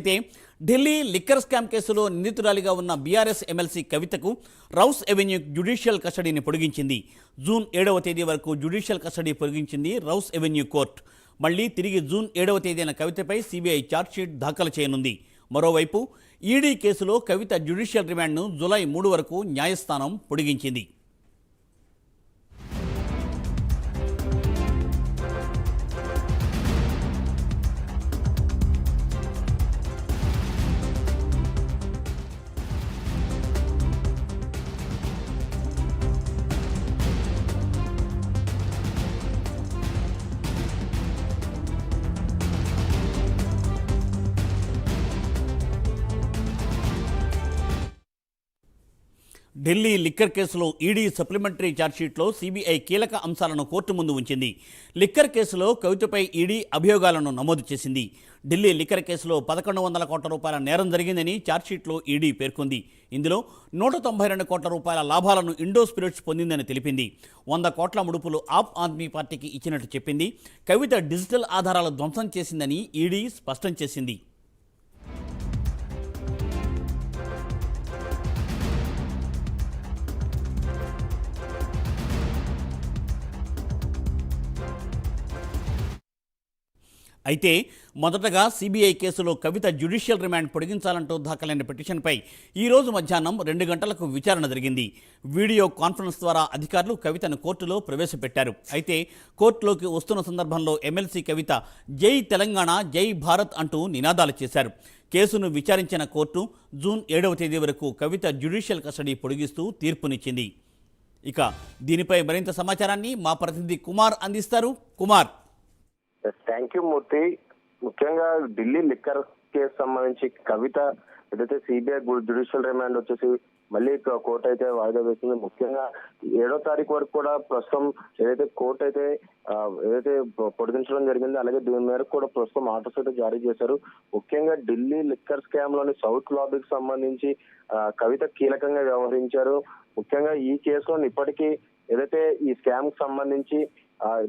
అయితే Delhi liquor scam కేసులో నిందితురాలిగా ఉన్న బీఆర్ఎస్ ఎమ్మెల్సీ కవితకు రౌస్ ఎవెన్యూ జ్యుడిషియల్ కస్టడీని పొడిగించింది. జూన్ 7వ తేదీ వరకు జ్యుడిషియల్ కస్టడీ పొడిగించింది రౌస్ ఎవెన్యూ కోర్టు. మళ్లీ తిరిగి జూన్ 7వ తేదీన కవితపై సిబిఐ ఛార్జ్షీట్ దాఖలు చేయనుంది. మరోవైపు ఈడీ కేసులో కవిత జ్యుడిషియల్ రిమాండ్ను జూలై 3 వరకు న్యాయస్థానం పొడిగించింది. ఢిల్లీ లిక్కర్ కేసులో ఈడీ సప్లిమెంటరీ ఛార్జ్షీట్లో సిబిఐ కీలక అంశాలను కోర్టు ముందు ఉంచింది. లిక్కర్ కేసులో కవితపై ఈడీ అభియోగాలను నమోదు చేసింది. ఢిల్లీ లిక్కర్ కేసులో 1,100 కోట్ల రూపాయల నేరం జరిగిందని ఛార్జ్షీట్లో ఈడీ పేర్కొంది. ఇందులో 192 కోట్ల రూపాయల లాభాలను ఇండో స్పిరిట్స్ పొందిందని తెలిపింది. 100 కోట్ల ముడుపులు ఆప్ ఆద్మీ పార్టీకి ఇచ్చినట్టు చెప్పింది. కవిత డిజిటల్ ఆధారాలు ధ్వంసం చేసిందని ఈడీ స్పష్టం చేసింది. అయితే మొదటగా సిబిఐ కేసులో కవిత జ్యుడిషియల్ రిమాండ్ పొడిగించాలంటూ దాఖలైన పిటిషన్పై ఈరోజు మధ్యాహ్నం 2 గంటలకు విచారణ జరిగింది. వీడియో కాన్ఫరెన్స్ ద్వారా అధికారులు కవితను కోర్టులో ప్రవేశపెట్టారు. అయితే కోర్టులోకి వస్తున్న సందర్భంలో ఎమ్మెల్సీ కవిత జై తెలంగాణ, జై భారత్ అంటూ నినాదాలు చేశారు. కేసును విచారించిన కోర్టు జూన్ 7వ తేదీ వరకు కవిత జ్యుడిషియల్ కస్టడీ పొడిగిస్తూ తీర్పునిచ్చింది. ఇక దీనిపై మరింత సమాచారాన్ని మా ప్రతినిధి కుమార్ అందిస్తారు. కుమార్. థ్యాంక్ యూ మూర్తి. ముఖ్యంగా ఢిల్లీ లిక్కర్ కేసు సంబంధించి కవిత ఏదైతే సిబిఐ జ్యుడిషియల్ రిమాండ్ వచ్చేసి మళ్ళీ కోర్టు అయితే వాయిదా వేసింది. ముఖ్యంగా 7వ తారీఖు వరకు కూడా ప్రస్తుతం ఏదైతే కోర్టు అయితే పొడిగించడం జరిగింది. అలాగే దీని మేరకు కూడా ప్రస్తుతం ఆర్డర్స్ అయితే జారీ చేశారు. ముఖ్యంగా ఢిల్లీ లిక్కర్ స్కామ్ లోని సౌత్ లాబీకి సంబంధించి కవిత కీలకంగా వ్యవహరించారు. ముఖ్యంగా ఈ కేసులో ఇప్పటికీ ఏదైతే ఈ స్కామ్ కి సంబంధించి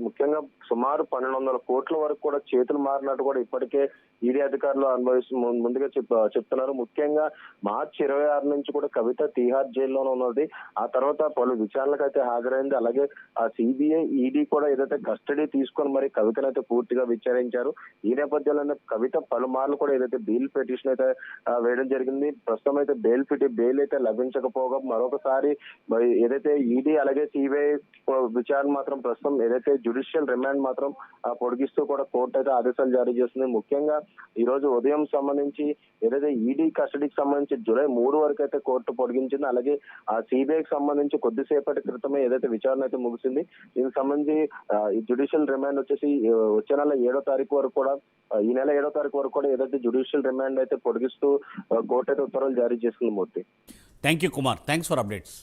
ముఖ్యంగా సుమారు 1,200 కోట్ల వరకు కూడా చేతులు మారినట్టు కూడా ఇప్పటికే ఈడీ అధికారులు ముందుగా చెప్తున్నారు. ముఖ్యంగా మార్చి 26 నుంచి కూడా కవిత తీహార్ జైల్లోనే ఉన్నది. ఆ తర్వాత పలు విచారణలకు అయితే హాజరైంది. అలాగే ఆ సిబిఐ ఈడీ కూడా ఏదైతే కస్టడీ తీసుకొని మరి కవితను అయితే పూర్తిగా విచారించారు. ఈ నేపథ్యంలో కవిత పలుమార్లు కూడా ఏదైతే బెయిల్ పిటిషన్ అయితే వేయడం జరిగింది. ప్రస్తుతం అయితే బెయిల్ అయితే లభించకపోగా మరొకసారి ఏదైతే ఈడీ అలాగే సిబిఐ విచారణ మాత్రం ప్రస్తుతం ఏదైతే జ్యుడిషియల్ రిమాండ్ మాత్రం పొడిగిస్తూ కూడా కోర్టు అయితే ఆదేశాలు జారీ చేస్తుంది. ముఖ్యంగా ఈ రోజు ఉదయం సంబంధించి ఏదైతే ఈడీ కస్టడీకి సంబంధించి జూలై 3 వరకు అయితే కోర్టు పొడిగించింది. అలాగే ఆ సిబిఐకి సంబంధించి కొద్దిసేపటి క్రితమే ఏదైతే విచారణ అయితే ముగిసింది. దీనికి సంబంధించి జ్యుడిషియల్ రిమాండ్ వచ్చేసి వచ్చే నెల 7వ తారీఖు వరకు కూడా ఈ నెల 7వ తారీఖు వరకు కూడా ఏదైతే జ్యుడిషియల్ రిమాండ్ అయితే పొడిగిస్తూ కోర్టు అయితే ఉత్తర్వులు జారీ చేస్తుంది. Murthy. Thank you Kumar. Thanks for updates.